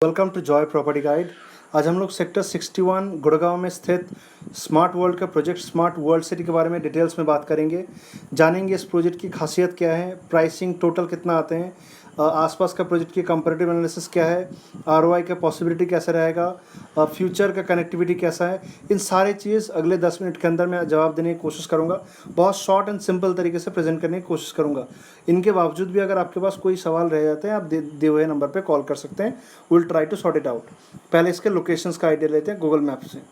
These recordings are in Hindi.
Welcome to Joy Property Guide. आज हम लोग सेक्टर 61 गुड़गांव में स्थित स्मार्ट वर्ल्ड का प्रोजेक्ट स्मार्ट वर्ल्ड सिटी के बारे में डिटेल्स में बात करेंगे। जानेंगे इस प्रोजेक्ट की खासियत क्या है, प्राइसिंग टोटल कितना आते हैं, आसपास का प्रोजेक्ट की कंपैरेटिव एनालिसिस क्या है, आरओआई का पॉसिबिलिटी कैसा रहेगा, फ्यूचर का कनेक्टिविटी कैसा है। इन सारी चीज़ अगले 10 मिनट के अंदर मैं जवाब देने की कोशिश करूँगा। बहुत शॉर्ट एंड सिंपल तरीके से प्रेजेंट करने की कोशिश करूँगा। इनके बावजूद भी अगर आपके पास कोई सवाल रह जाते हैं, आप दिए हुए नंबर पर कॉल कर सकते हैं। Will try to sort it out. पहले इसके लोकेशंस का आइडिया लेते हैं गूगल मैप से।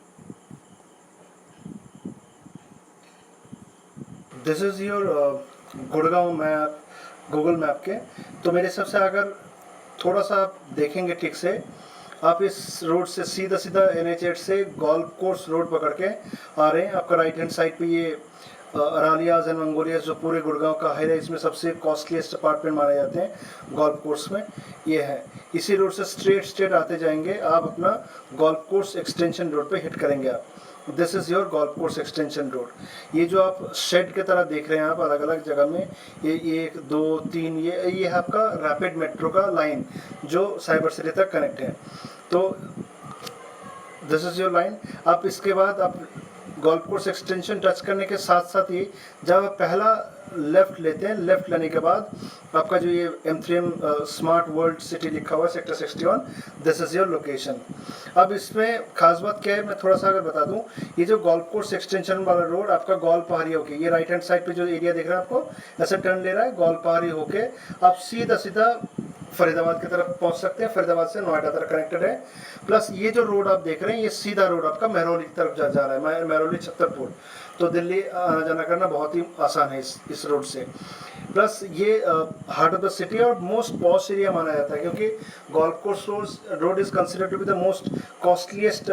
This is your Gurgaon map Google map के। तो मेरे हिसाब से अगर थोड़ा सा आप देखेंगे ठीक से, आप इस रोड से सीधा सीधा NH8 से गोल्फ कोर्स रोड पकड़ के आ रहे हैं। आपका राइट हैंड साइड पे ये अरालियाज एंड मंगोलियाज जो पूरे गुड़गांव का है, इसमें सबसे कॉस्टलीस्ट अपार्टमेंट माने जाते हैं गोल्फ कोर्स में, ये है। इसी रोड से स्ट्रेट आते जाएंगे आप, अपना गोल्फ कोर्स एक्सटेंशन रोड पे हिट करेंगे आप। This is your golf course extension road. ये जो आप शेड की तरह देख रहे हैं आप अलग अलग जगह में, ये 1 2 3, ये है आपका रैपिड मेट्रो का लाइन जो साइबर सिटी तक कनेक्ट है। तो दिस इज़ योर लाइन। आप इसके बाद आप गोल्फ कोर्स एक्सटेंशन टच करने के साथ साथ ही जब आप पहला लेफ़्ट लेते हैं, लेफ़्ट लेने के बाद आपका जो ये M3M स्मार्ट वर्ल्ड सिटी लिखा हुआ है sector 61, this is your location. अब इसमें खास बात क्या है, मैं थोड़ा सा अगर बता दूं, ये जो गोल्फ कोर्स एक्सटेंशन वाला रोड आपका गोल्फ पहाड़ी होके, ये राइट हैंड साइड पे जो एरिया दिख रहा है आपको, ऐसे टर्न ले रहा है, गोल्फ पहाड़ी होके आप सीधा सीधा फरीदाबाद की तरफ पहुंच सकते हैं। फरीदाबाद से नोएडा तक कनेक्टेड है। प्लस ये जो रोड आप देख रहे हैं, ये सीधा रोड आपका महरौली की तरफ जा रहा है, महरौली छतरपुर। तो दिल्ली आना जाना करना बहुत ही आसान है इस रोड से। प्लस ये हार्ट ऑफ द सिटी और मोस्ट पॉश एरिया माना जाता है, क्योंकि golf course road is considered to be the most costliest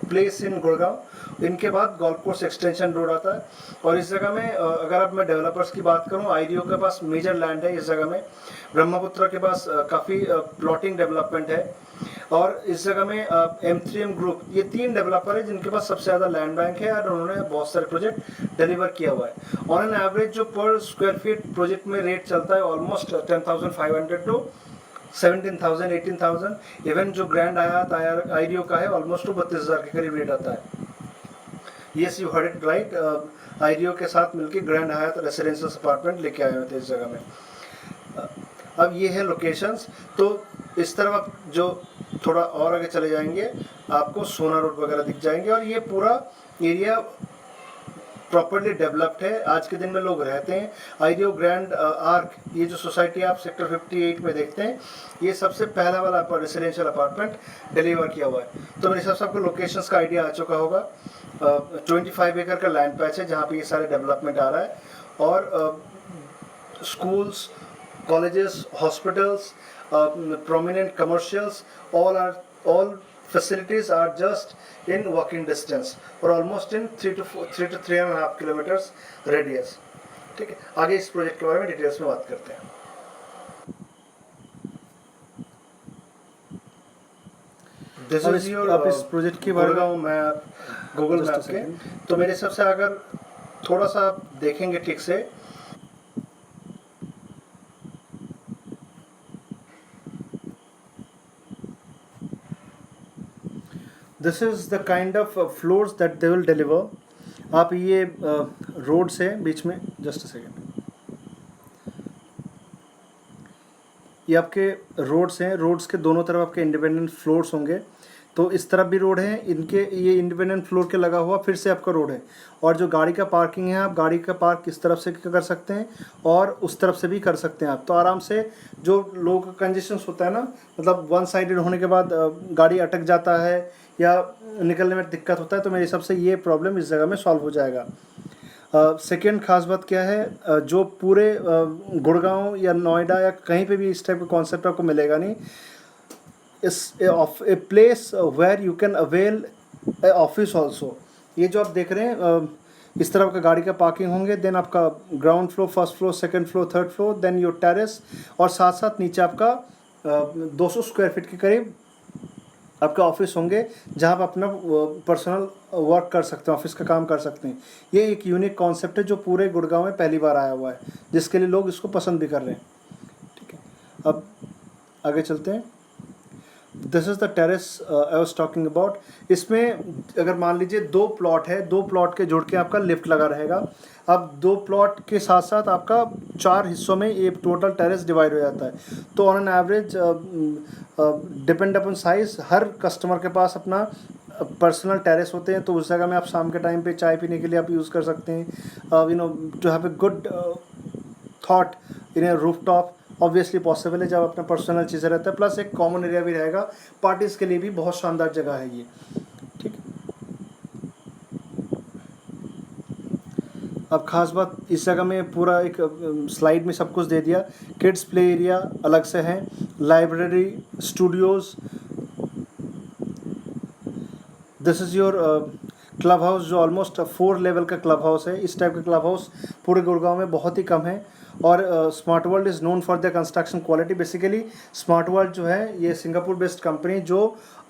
place in Gurgaon. इनके बाद गोल्फ कोर्स एक्सटेंशन रोड आता है। और इस जगह में अगर अब मैं डेवलपर्स की बात करूं, आईडीओ के पास मेजर लैंड है इस जगह में। ब्रह्मपुत्र के पास काफ़ी प्लॉटिंग डेवलपमेंट है। और इस जगह में M3M ग्रुप, ये 3 डेवलपर है जिनके पास सबसे ज़्यादा लैंड बैंक है और उन्होंने बहुत सारे प्रोजेक्ट डिलीवर किया हुआ है। ऑन एन एवरेज जो पर स्क्वायर फीट प्रोजेक्ट में रेट चलता है ऑलमोस्ट 10,500 टू 17,000 18,000। इवन जो ग्रैंड आयात आईडीओ का है ऑलमोस्ट 32,000 के करीब रेट आता है। Yes, you heard it right. IDO के साथ मिलकर ग्रैंड हयात रेसिडेंशियल अपार्टमेंट लेके आए हुए थे इस जगह में। अब ये है लोकेशंस। तो इस तरफ आप जो थोड़ा और आगे चले जाएंगे, आपको सोना रोड वगैरह दिख जाएंगे। और ये पूरा एरिया प्रॉपर्ली डेवलप्ड है, आज के दिन में लोग रहते हैं। आईडीओ ग्रैंड आर्क, ये जो सोसाइटी आप सेक्टर 58 में देखते हैं, ये सबसे पहला वाला रेसिडेंशियल अपार्टमेंट डिलीवर किया हुआ है। तो मेरे हिसाब से आपको लोकेशंस का आइडिया आ चुका होगा। 25 एकड़ का लैंड पैच है जहाँ पे ये सारे डेवलपमेंट आ रहा है। और schools, colleges, hospitals, prominent commercials, all facilities are just in walking distance or almost in 3 to 3.5 kilometers radius। ठीक है, आगे इस प्रोजेक्ट के बारे में डिटेल्स में बात करते हैं। दिस इज योर आप इस प्रोजेक्ट के बारे में मैप गूगल मैप के। तो मेरे हिसाब से अगर थोड़ा सा आप देखेंगे ठीक से, this is the kind of floors that they will deliver. आप ये रोड से बीच में, जस्ट अ सेकेंड, ये आपके रोड्स हैं। रोड्स के दोनों तरफ आपके इंडिपेंडेंट फ्लोर्स होंगे। तो इस तरफ भी रोड है, इनके ये इंडिपेंडेंट फ्लोर के लगा हुआ फिर से आपका रोड है। और जो गाड़ी का पार्किंग है, आप गाड़ी का पार्क इस तरफ से कर सकते हैं और उस तरफ से भी कर सकते हैं आप। तो आराम से जो लोगों का कंजेशन होता है ना, मतलब वन साइडेड होने के बाद गाड़ी अटक जाता है या निकलने में दिक्कत होता है, तो मेरे हिसाब से ये प्रॉब्लम इस जगह में सॉल्व हो जाएगा। सेकेंड खास बात क्या है, जो पूरे गुड़गांव या नोएडा या कहीं पे भी इस टाइप का कॉन्सेप्ट आपको मिलेगा नहीं। A place where you can avail a office also. ये जो आप देख रहे हैं, इस तरह का गाड़ी का पार्किंग होंगे, देन आपका ground floor, first floor, second floor, third floor, then your terrace, और साथ साथ नीचे आपका 200 स्क्वायर फीट के करीब आपका ऑफिस होंगे, जहाँ आप अपना पर्सनल वर्क कर सकते हैं, ऑफिस का काम कर सकते हैं। ये एक यूनिक कॉन्सेप्ट है जो पूरे गुड़गांव में पहली बार आया हुआ है, जिसके लिए लोग इसको पसंद भी कर रहे हैं। ठीक है, अब आगे चलते हैं। This is the terrace I was talking about. इसमें अगर मान लीजिए 2 प्लॉट है, 2 प्लॉट के जुड़ के आपका लिफ्ट लगा रहेगा। अब 2 प्लॉट के साथ साथ आपका 4 हिस्सों में ये टोटल टेरेस डिवाइड हो जाता है। तो on an average depend upon size, her customer के पास अपना पर्सनल टेरेस होते हैं, तो उस जगह में आप शाम के टाइम पे चाय पीने के लिए आप यूज़ कर सकते हैं। You know, to have a good thought in a roof top obviously possible है जब अपना पर्सनल चीज़ें रहता है, प्लस एक कॉमन एरिया भी रहेगा। पार्टीज़ के लिए भी बहुत शानदार जगह है ये। ठीक है, अब ख़ास बात इस जगह में पूरा एक स्लाइड में सब कुछ दे दिया। किड्स प्ले एरिया अलग से है, library, Studios, this is your club house जो ऑलमोस्ट 4 लेवल का क्लब हाउस है। इस टाइप का क्लब हाउस पूरे गुड़गांव में बहुत ही कम है। और smart world is known for the construction quality. Basically smart world जो है ये सिंगापुर बेस्ड कंपनी जो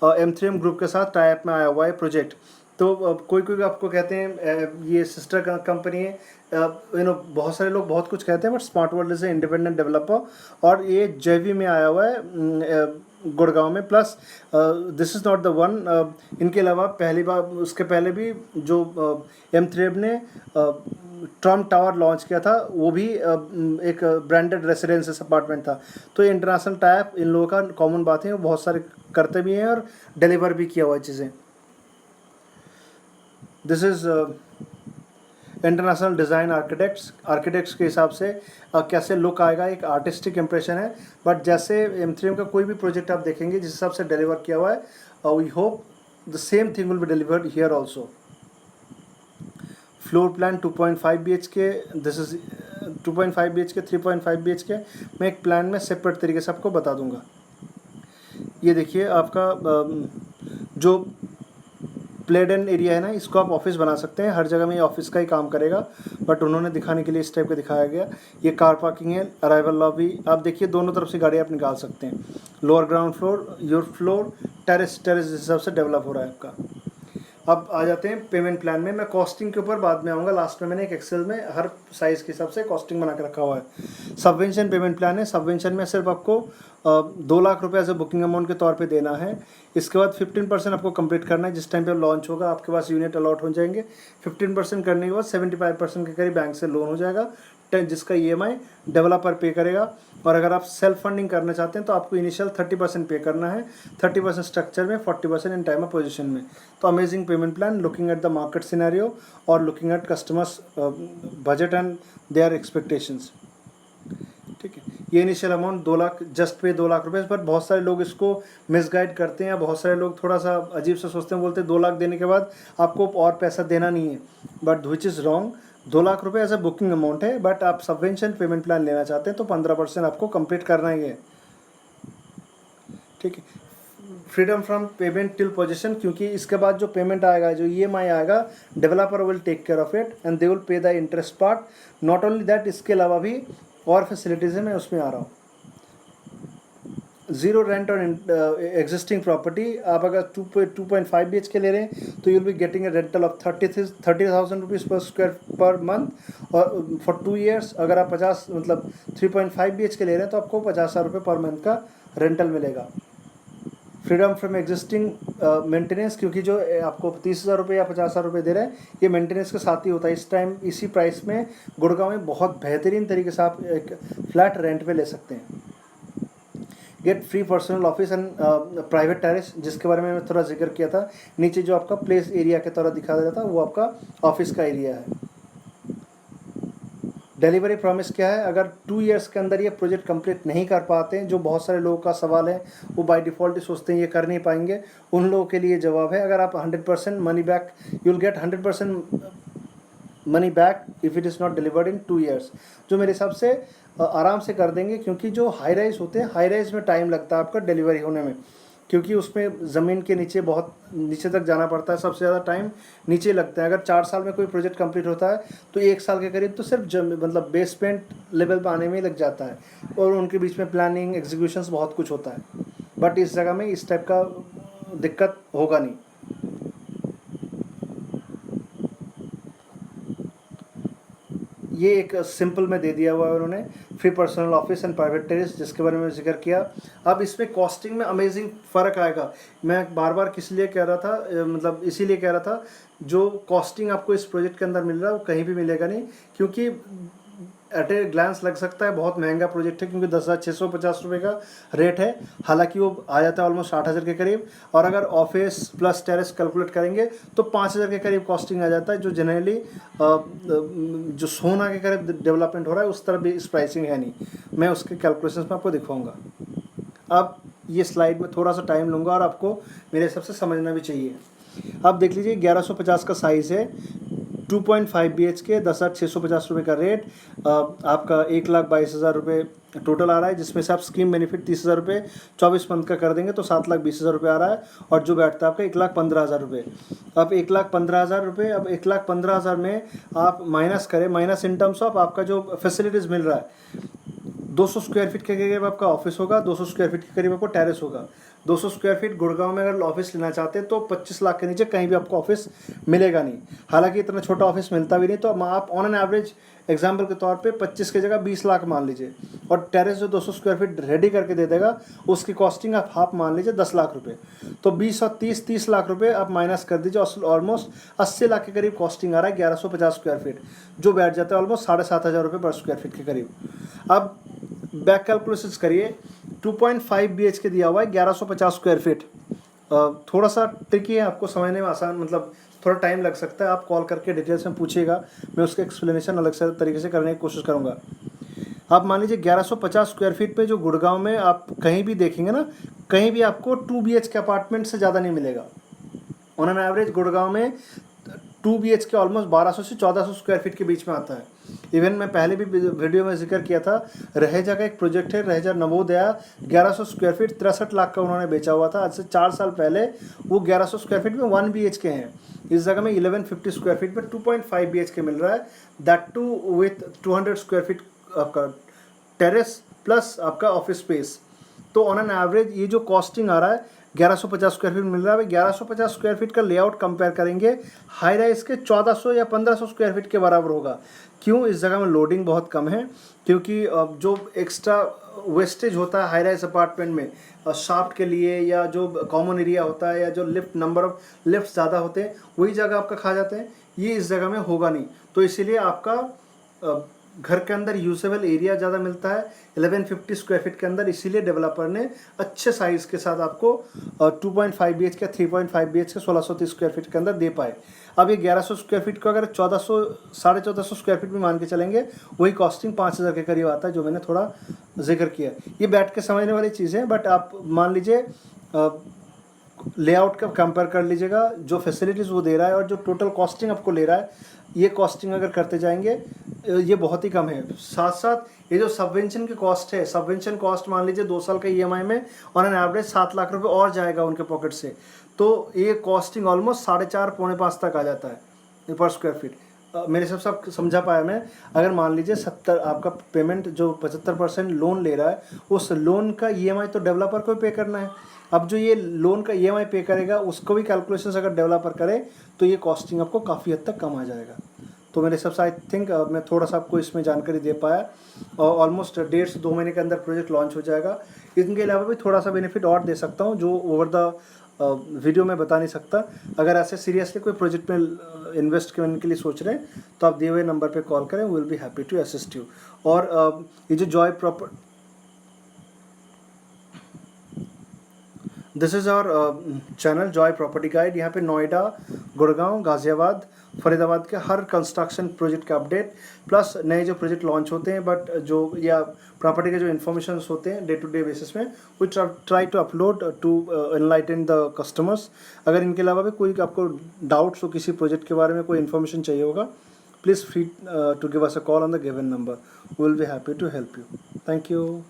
M3M ग्रुप के साथ टाई अप में आया हुआ है प्रोजेक्ट। तो कोई कोई आपको कहते हैं ये सिस्टर कंपनी है, यू नो, बहुत सारे लोग बहुत कुछ कहते हैं, but smart world is a independent developer और ये JV में आया हुआ है गुड़गांव में। Plus this is not the one, इनके अलावा पहली बार उसके पहले भी जो M3M ने ट्रम्प टावर लॉन्च किया था वो भी एक ब्रांडेड रेसिडेंसेस अपार्टमेंट था। तो ये इंटरनेशनल टाइप इन लोगों का कॉमन बात है, वो बहुत सारे करते भी हैं और डिलीवर भी किया हुआ है चीज़ें। This is international design architects के हिसाब से कैसे लुक आएगा, एक आर्टिस्टिक इम्प्रेशन है। बट जैसे M3M का कोई भी प्रोजेक्ट आप देखेंगे जिस हिसाब से डिलीवर किया हुआ है, we hope the same thing will be delivered here also. Floor plan 2.5 BHK, this is 2.5 BHK, 3.5 BHK। मैं एक प्लान में सेपरेट तरीके से आपको बता दूंगा। ये देखिए आपका जो प्लेडेन एरिया है ना, इसको आप ऑफिस बना सकते हैं। हर जगह में ये ऑफिस का ही काम करेगा, बट उन्होंने दिखाने के लिए इस टाइप का दिखाया गया। ये कार पार्किंग है, अराइवल लॉबी, आप देखिए दोनों तरफ से गाड़ी आप निकाल सकते हैं। Lower ground floor, your floor, terrace जिस हिसाब से डेवलप हो रहा है आपका। अब आ जाते हैं पेमेंट प्लान में। मैं कॉस्टिंग के ऊपर बाद में आऊँगा, लास्ट में मैंने एक एक्सेल में हर साइज़ के हिसाब से कॉस्टिंग बना के रखा हुआ है। सबवेंशन पेमेंट प्लान है। सबवेंशन में सिर्फ आपको 2 लाख रुपये एज ए बुकिंग अमाउंट के तौर पे देना है। इसके बाद 15% आपको कंप्लीट करना है। जिस टाइम पे लॉन्च होगा आपके पास यूनिट अलॉट हो जाएंगे। 15% करने के बाद 75% के करीब बैंक से लोन हो जाएगा, जिसका EMI डेवलपर पे करेगा। और अगर आप सेल्फ फंडिंग करना चाहते हैं तो आपको इनिशियल 30% पे करना है, 30% स्ट्रक्चर में, 40% इन टाइम ऑफ पोजीशन में। तो amazing payment plan, looking at the market scenario और looking at customers budget and their expectations. ठीक है, ये इनिशियल अमाउंट 2 लाख, जस्ट पे 2 लाख रुपये। पर बहुत सारे लोग इसको मिसगाइड करते हैं, बहुत सारे लोग थोड़ा सा अजीब से सोचते हैं, बोलते हैं 2 लाख देने के बाद आपको और पैसा देना नहीं है, but which is wrong. 2 lakh रुपये एज ए बुकिंग अमाउंट है, बट आप सबवेंशन पेमेंट प्लान लेना चाहते हैं तो 15% आपको कंप्लीट करना ही है। ठीक है, freedom from payment till possession, क्योंकि इसके बाद जो पेमेंट आएगा, जो EMI आएगा, developer will take care of it and they will pay the interest part. Not only that, इसके अलावा भी और फैसिलिटीज़ है, मैं उसमें आ रहा हूँ। ज़ीरो रेंट और एग्जिस्टिंग प्रॉपर्टी। आप अगर 2.5 BHK ले रहे हैं तो you'll be getting a rental of 30,000 rupees पर स्क्वायर पर मंथ और फॉर 2 years। अगर आप 3.5 BHK ले रहे हैं तो आपको 50,000 रुपये पर मंथ का रेंटल मिलेगा। फ्रीडम फ्रॉम एग्जिस्टिंग मेंटेनेंस, क्योंकि जो आपको 30,000 रुपये या 50,000 रुपये दे रहे हैं ये मेंटेनेंस के साथ ही होता है। इस टाइम इसी प्राइस में गुड़गांव में बहुत बेहतरीन तरीके से आप एक फ्लैट रेंट पे ले सकते हैं। Get free personal office and private terrace, जिसके बारे में मैं थोड़ा जिक्र किया था। नीचे जो आपका प्लेस एरिया के तरह दिखा रहा था वो आपका ऑफिस का एरिया है। डिलीवरी प्रॉमिस क्या है, अगर 2 years के अंदर ये प्रोजेक्ट कंप्लीट नहीं कर पाते हैं, जो बहुत सारे लोगों का सवाल है, वो बाय डिफ़ॉल्ट ही सोचते हैं ये कर नहीं पाएंगे, उन लोगों के लिए जवाब है, अगर आप 100% money back, you will get 100% money back if it is not delivered in 2 years। जो मेरे हिसाब से आराम से कर देंगे, क्योंकि जो हाई राइज होते हैं, हाई राइज में टाइम लगता है आपका डिलीवरी होने में, क्योंकि उसमें ज़मीन के नीचे बहुत नीचे तक जाना पड़ता है, सबसे ज़्यादा टाइम नीचे लगता है। अगर 4 साल में कोई प्रोजेक्ट कंप्लीट होता है तो 1 साल के करीब तो सिर्फ बेसमेंट लेवल पर आने में ही लग जाता है, और उनके बीच में प्लानिंग, एग्जीक्यूशंस बहुत कुछ होता है। बट इस जगह में इस टाइप का दिक्कत होगा नहीं। ये एक सिंपल में दे दिया हुआ है उन्होंने, free personal office and private terrace, जिसके बारे में जिक्र किया। अब इसमें कॉस्टिंग में अमेजिंग फ़र्क आएगा। मैं बार बार किस लिए कह रहा था, मतलब इसीलिए कह रहा था, जो कॉस्टिंग आपको इस प्रोजेक्ट के अंदर मिल रहा है वो कहीं भी मिलेगा नहीं, क्योंकि एट ए ग्लांस लग सकता है बहुत महंगा प्रोजेक्ट है, क्योंकि 10,650 रुपये का रेट है, हालांकि वो आ जाता है ऑलमोस्ट 60,000 के करीब। और अगर ऑफिस प्लस टेरेस कैलकुलेट करेंगे तो 5,000 के करीब कॉस्टिंग आ जाता है, जो जनरली जो सोना के करीब डेवलपमेंट हो रहा है उस तरह भी इस प्राइसिंग है नहीं। मैं उसके कैलकुलेशंस में आपको दिखाऊंगा। अब ये स्लाइड में थोड़ा सा टाइम लूँगा और आपको मेरे हिसाब से समझना भी चाहिए। अब देख लीजिए 1150 का साइज़ है, 2.5 BHK, 10,650 रुपये का रेट, आपका 1,22,000 रुपये टोटल आ रहा है, जिसमें से आप स्कीम बेनिफिट 30,000 रुपये 24 मंथ का कर देंगे तो 7,20,000 रुपये आ रहा है, और जो बैठता है आपका 1,15,000 रुपये। अब 1,15,000 रुपये, अब 1,15,000 में आप माइनस करें, माइनस इन टर्म्स ऑफ आपका जो फैसिलिटीज़ मिल रहा है, 200 स्क्वायर फीट के करीब आपका ऑफिस होगा, 200 स्क्वायर फीट के करीब आपको टेरेस होगा। 200 स्क्वायर फीट गुड़गांव में अगर ऑफिस लेना चाहते हैं तो 25 लाख के नीचे कहीं भी आपको ऑफिस मिलेगा नहीं। हालांकि इतना छोटा ऑफिस मिलता भी नहीं, तो आप ऑन एन एवरेज एग्जाम्पल के तौर पे 25 की जगह 20 लाख मान लीजिए, और टेरेस जो 200 स्क्वायर फीट रेडी करके दे देगा उसकी कॉस्टिंग आप हाफ मान लीजिए 10 लाख रुपये। तो 20 और 30 लाख रुपये आप माइनस कर दीजिए, ऑलमोस्ट 80 लाख के करीब कॉस्टिंग आ रहा है 1150 स्क्वायर फीट, जो बैठ जाता है ऑलमोस्ट 7,500 रुपये पर स्क्वायर फीट के करीब। अब बैक कैलकुलेशंस करिए, 2.5 BHK दिया हुआ है 1150 स्क्वायर फीट। थोड़ा सा ट्रिकी है, आपको समझने में आसान, मतलब थोड़ा टाइम लग सकता है। आप कॉल करके डिटेल्स में पूछिएगा, मैं उसका एक्सप्लेनेशन अलग से तरीके से करने की कोशिश करूँगा। आप मान लीजिए 1150 स्क्वायर फीट पे जो गुड़गांव में आप कहीं भी देखेंगे ना, कहीं भी आपको 2 BHK अपार्टमेंट से ज़्यादा नहीं मिलेगा। ऑन एन एवरेज गुड़गांव में 2 BHK ऑलमोस्ट 1200 से 1400 स्क्वायर फीट के बीच में आता है। इवन मैं पहले भी वीडियो में जिक्र किया था, रहेजा का एक प्रोजेक्ट है, रहेजा नवोदया, 1100 स्क्वायर फीट 63 लाख का उन्होंने बेचा हुआ था आज से 4 साल पहले। वो 1100 स्क्वायर फीट में 1 BHK हैं। इस जगह में 1150 स्क्वायर फीट में 2.5 BHK मिल रहा है, that too with 200 square feet आपका टेरेस प्लस आपका ऑफिस स्पेस। तो ऑन एन एवरेज ये जो कॉस्टिंग आ रहा है 1150 स्क्वायर फीट मिल रहा है। 1150 स्क्वायर फीट का लेआउट कंपेयर करेंगे हाई राइज के 1400 या 1500 स्क्वायर फीट के बराबर होगा। क्यों? इस जगह में लोडिंग बहुत कम है, क्योंकि जो एक्स्ट्रा वेस्टेज होता है हाई राइज अपार्टमेंट में शाफ्ट के लिए, या जो कॉमन एरिया होता है, या जो लिफ्ट नंबर ऑफ लिफ्ट ज़्यादा होते हैं, वही जगह आपका खा जाते हैं। ये इस जगह में होगा नहीं, तो इसीलिए आपका घर के अंदर यूजेबल एरिया ज़्यादा मिलता है 1150 स्क्वायर फीट के अंदर। इसीलिए डेवलपर ने अच्छे साइज़ के साथ आपको 2.5 BHK 3.5 BHK 1630 स्क्वायर फीट के अंदर दे पाए। अब ये 1100 स्क्वायर फीट को अगर 1400 1450 स्क्वायर फीट में मान के चलेंगे, वही कॉस्टिंग 5,000 के करीब आता है, जो मैंने थोड़ा जिक्र किया। ये बैठ के समझने वाली चीज़ें, बट आप मान लीजिए लेआउट का कंपेयर कर लीजिएगा, जो फैसिलिटीज़ वो दे रहा है और जो टोटल कॉस्टिंग आपको ले रहा है, ये कॉस्टिंग अगर करते जाएंगे ये बहुत ही कम है। साथ साथ ये जो सबवेंशन की कॉस्ट है, सबवेंशन कॉस्ट मान लीजिए 2 साल का EMI में ऑन एन एवरेज 7 लाख रुपए और जाएगा उनके पॉकेट से, तो ये कॉस्टिंग ऑलमोस्ट 4.5 पौने 5 तक आ जाता है पर स्क्वायर फीट। मेरे हिसाब से आप समझा पाया मैं। अगर मान लीजिए 70 आपका पेमेंट जो 75% लोन ले रहा है, उस लोन का EMI तो डेवलपर को ही पे करना है। अब जो ये लोन का EMI पे करेगा उसको भी कैलकुलेशंस अगर डेवलपर करे तो ये कॉस्टिंग आपको काफ़ी हद तक कम आ जाएगा। तो मेरे हिसाब से आई थिंक मैं थोड़ा सा आपको इसमें जानकारी दे पाया, और ऑलमोस्ट 1.5 से 2 महीने के अंदर प्रोजेक्ट लॉन्च हो जाएगा। इनके अलावा भी थोड़ा सा बेनिफिट और दे सकता हूँ जो ओवर द वीडियो में बता नहीं सकता। अगर ऐसे सीरियसली कोई प्रोजेक्ट में इन्वेस्ट करने के लिए सोच रहे हैं तो आप दिए हुए नंबर पे कॉल करें, will be happy to assist you. और ये जो Joy proper this is our channel Joy Property Guide. यहाँ पे नोएडा, गुड़गांव, गाज़ियाबाद, फरीदाबाद के हर कंस्ट्रक्शन प्रोजेक्ट का अपडेट, प्लस नए जो प्रोजेक्ट लॉन्च होते हैं बट जो या प्रॉपर्टी के जो इन्फॉर्मेशन होते हैं डे टू डे बेसिस में, we try to upload to enlighten the customers. अगर इनके अलावा भी कोई आपको डाउट्स हो किसी प्रोजेक्ट के बारे में, कोई इन्फॉर्मेशन चाहिए होगा, please free to give us a call on the given number, we will be happy to help you. Thank you.